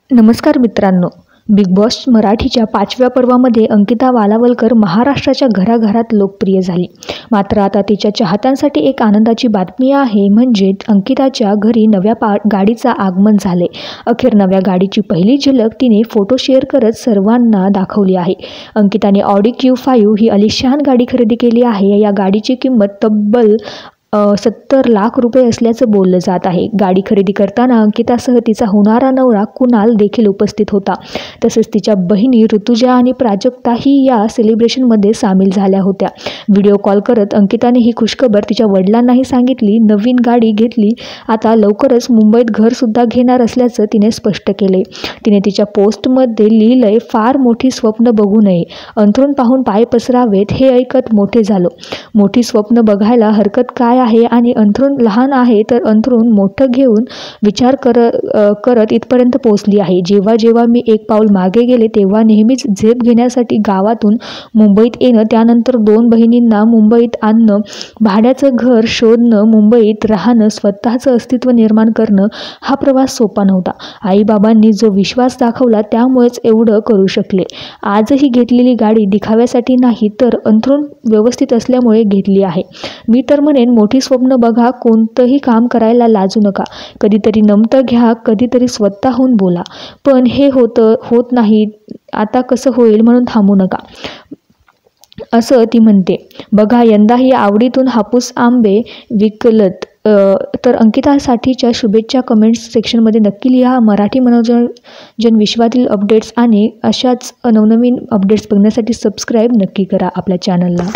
नमस्कार मित्रांनो, big boss मराठीच्या 5व्या पर्वामध्ये अंकिता वालावलकर महाराष्ट्राच्या घराघरात लोकप्रिय झाली. मात्र आता तिच्या चाहत्यांसाठी एक आनंदाची बातमी आहे, म्हणजे अंकिताच्या घरी नव्या गाडीचं आगमन झाले. अखेर नव्या गाडीची पहिली झलक तिने फोटो शेअर करत सर्वांना दाखवली आहे. अंकिताने ऑडी Q5 ही आलिशान गाडी खरेदी केली आहे. या गाडीची किंमत तब्बल 70 लाख रुपये असल्याचं बोललं जात आहे. गाडी खरेदी करताना अंकितासह तिचा होणारा नवरा कुणाल देखील उपस्थित होता. तसेच तिच्या बहिणी ऋतुजा आणि प्राजक्ताही या सेलिब्रेशनमध्ये सामील झाल्या होत्या. व्हिडिओ कॉल करत अंकिताने ही खुशखबर तिच्या वडिलांनाही सांगितली. नवीन गाडी घेतली, आता लवकरच मुंबईत घरसुद्धा घेणार असल्याचं तिने स्पष्ट केले. तिने तिच्या पोस्टमध्ये लिहिलंय, फार मोठी स्वप्न बघू नये, अंथरूण पाहून पाय पसरावेत. हे ऐकत मोठे झालो. मोठी स्वप्न बघायला हरकत काय आहे, आणि अंथरूण लहान आहे तर अंथरूण मोठं घेऊन विचार करत इथपर्यंत पोहोचली आहे. जेव्हा जेव्हा मी एक पाऊल मागे गेले तेव्हा नेहमीच झेप घेण्यासाठी गावातून मुंबईत येणं, त्यानंतर 2 बहिणींना मुंबईत आणणं, भाड्याचं घर शोधणं, मुंबईत राहणं, स्वतःचं अस्तित्व निर्माण करणं, हा प्रवास सोपा नव्हता. आईबाबांनी जो विश्वास दाखवला त्यामुळेच एवढं करू शकले. आजही घेतलेली गाडी दिखाव्यासाठी नाही तर अंथरूण व्यवस्थित असल्यामुळे घेतली आहे. मी तर म्हणेन, मोठी स्वप्न बघा, कोणतंही काम करायला लाजू नका. कधीतरी नमतं घ्या, कधीतरी स्वतःहून बोला. पण हे होत नाही, आता कसं होईल म्हणून थांबू नका, असं ती म्हणते. बघा, यंदाही आवडीतून हापूस आंबे विकलत. तर अंकितासाठीच्या शुभेच्छा कमेंट्स सेक्शनमध्ये नक्की लिहा. मराठी मनोरंजन विश्वातील अपडेट्स आणि अशाच नवनवीन अपडेट्स बघण्यासाठी सबस्क्राईब नक्की करा आपल्या चॅनलला.